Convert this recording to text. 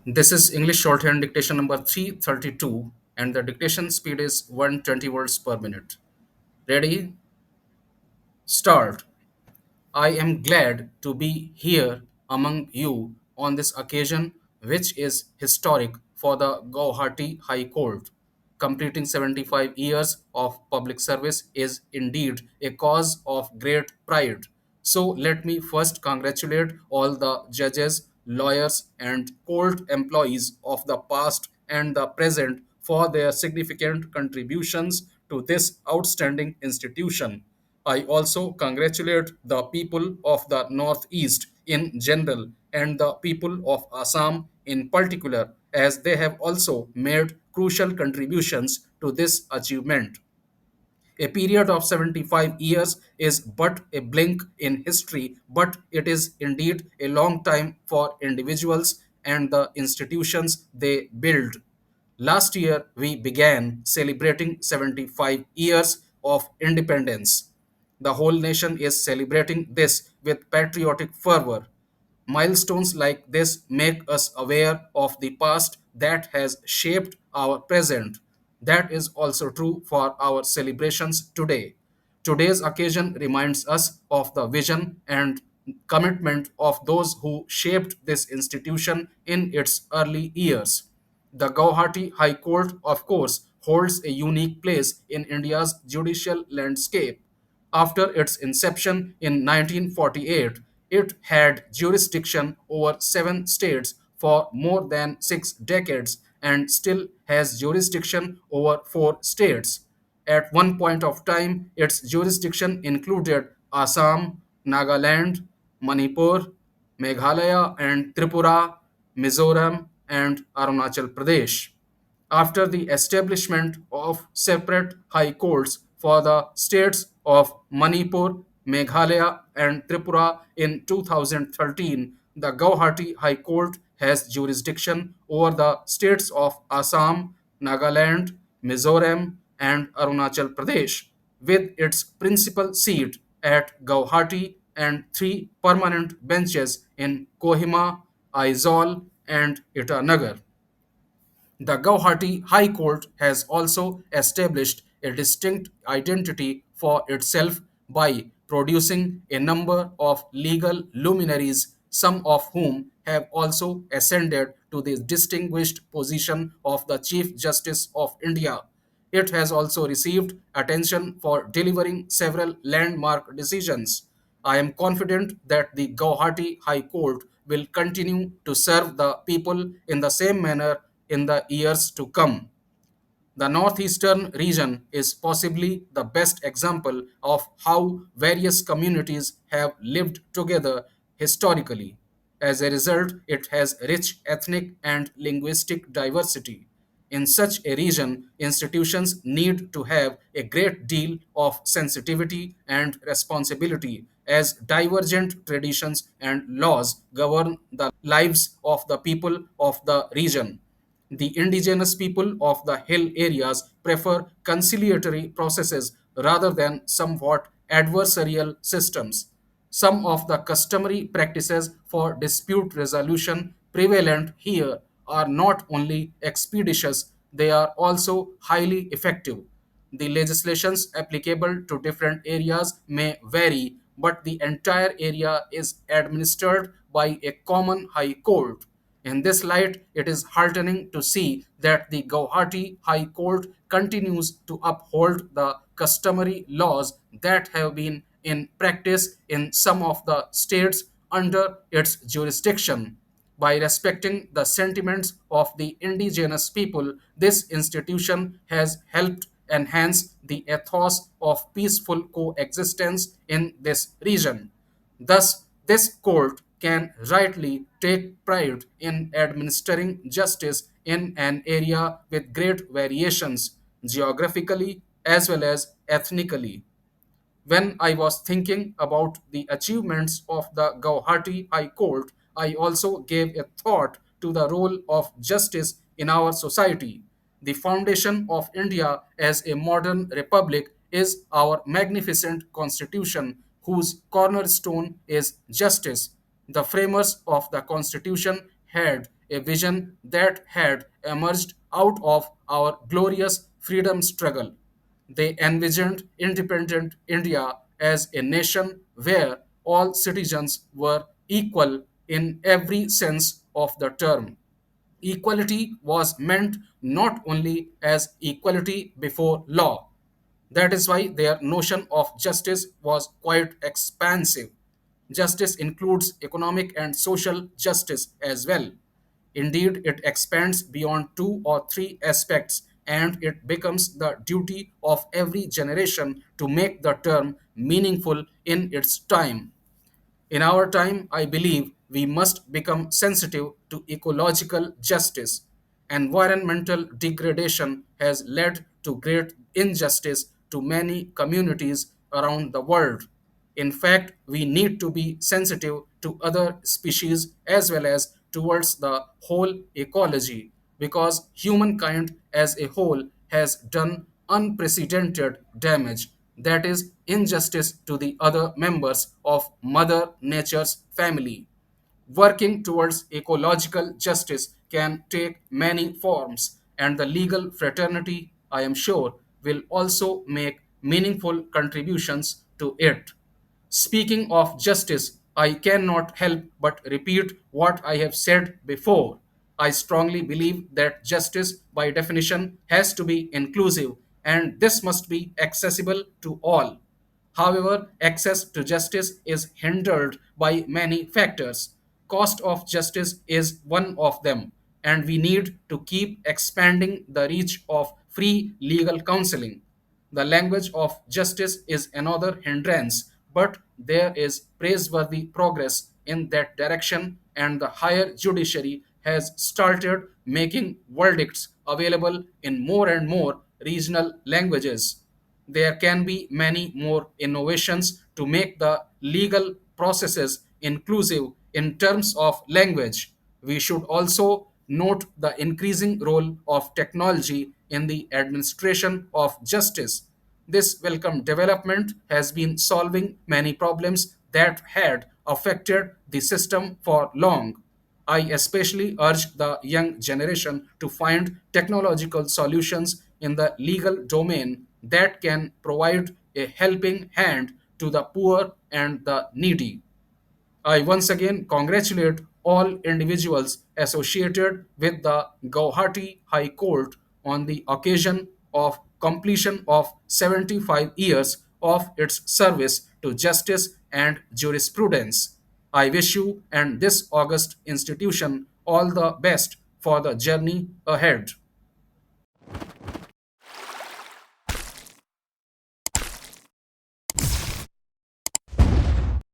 This is English shorthand dictation number 332, and the dictation speed is 120 words per minute. Ready? Start. I am glad to be here among you on this occasion, which is historic for the Guwahati High Court. Completing 75 years of public service is indeed a cause of great pride. So, let me first congratulate all the judges, lawyers, and court employees of the past and the present for their significant contributions to this outstanding institution. I also congratulate the people of the Northeast in general and the people of Assam in particular, as they have also made crucial contributions to this achievement. A period of 75 years is but a blink in history, but it is indeed a long time for individuals and the institutions they build. Last year, we began celebrating 75 years of independence. The whole nation is celebrating this with patriotic fervor. Milestones like this make us aware of the past that has shaped our present. That is also true for our celebrations today. Today's occasion reminds us of the vision and commitment of those who shaped this institution in its early years. The Guwahati High Court, of course, holds a unique place in India's judicial landscape. After its inception in 1948, it had jurisdiction over seven states for more than 6 decades and still has jurisdiction over four states. At one point of time, its jurisdiction included Assam, Nagaland, Manipur, Meghalaya and Tripura, Mizoram, and Arunachal Pradesh. After the establishment of separate high courts for the states of Manipur, Meghalaya, and Tripura in 2013, the Guwahati High Court has jurisdiction over the states of Assam, Nagaland, Mizoram, and Arunachal Pradesh, with its principal seat at Guwahati and three permanent benches in Kohima, Aizawl, and Itanagar. The Guwahati High Court has also established a distinct identity for itself by producing a number of legal luminaries, some of whom have also ascended to the distinguished position of the Chief Justice of India. It has also received attention for delivering several landmark decisions. I am confident that the Guwahati High Court will continue to serve the people in the same manner in the years to come. The northeastern region is possibly the best example of how various communities have lived together historically. As a result, it has rich ethnic and linguistic diversity. In such a region, institutions need to have a great deal of sensitivity and responsibility as divergent traditions and laws govern the lives of the people of the region. The indigenous people of the hill areas prefer conciliatory processes rather than somewhat adversarial systems. Some of the customary practices for dispute resolution prevalent here are not only expeditious, they are also highly effective. The legislations applicable to different areas may vary, but the entire area is administered by a common high court. In this light, it is heartening to see that the Guwahati High Court continues to uphold the customary laws that have been in practice in some of the states under its jurisdiction. By respecting the sentiments of the indigenous people, this institution has helped enhance the ethos of peaceful coexistence in this region. Thus, this court can rightly take pride in administering justice in an area with great variations geographically as well as ethnically. When I was thinking about the achievements of the Guwahati High Court, I also gave a thought to the role of justice in our society. The foundation of India as a modern republic is our magnificent constitution, whose cornerstone is justice. The framers of the constitution had a vision that had emerged out of our glorious freedom struggle. They envisioned independent India as a nation where all citizens were equal in every sense of the term. Equality was meant not only as equality before law. That is why their notion of justice was quite expansive. Justice includes economic and social justice as well. Indeed, it expands beyond two or three aspects, and it becomes the duty of every generation to make the term meaningful in its time. In our time, I believe we must become sensitive to ecological justice. Environmental degradation has led to great injustice to many communities around the world. In fact, we need to be sensitive to other species as well as towards the whole ecology because humankind as a whole has done unprecedented damage, that is, injustice to the other members of Mother Nature's family. Working towards ecological justice can take many forms, and the legal fraternity, I am sure, will also make meaningful contributions to it. Speaking of justice, I cannot help but repeat what I have said before. I strongly believe that justice, by definition, has to be inclusive, and this must be accessible to all. However, access to justice is hindered by many factors. Cost of justice is one of them, and we need to keep expanding the reach of free legal counseling. The language of justice is another hindrance, but there is praiseworthy progress in that direction, and the higher judiciary has started making verdicts available in more and more regional languages. There can be many more innovations to make the legal processes inclusive in terms of language. We should also note the increasing role of technology in the administration of justice. This welcome development has been solving many problems that had affected the system for long. I especially urge the young generation to find technological solutions in the legal domain that can provide a helping hand to the poor and the needy. I once again congratulate all individuals associated with the Guwahati High Court on the occasion of completion of 75 years of its service to justice and jurisprudence. I wish you and this august institution all the best for the journey ahead.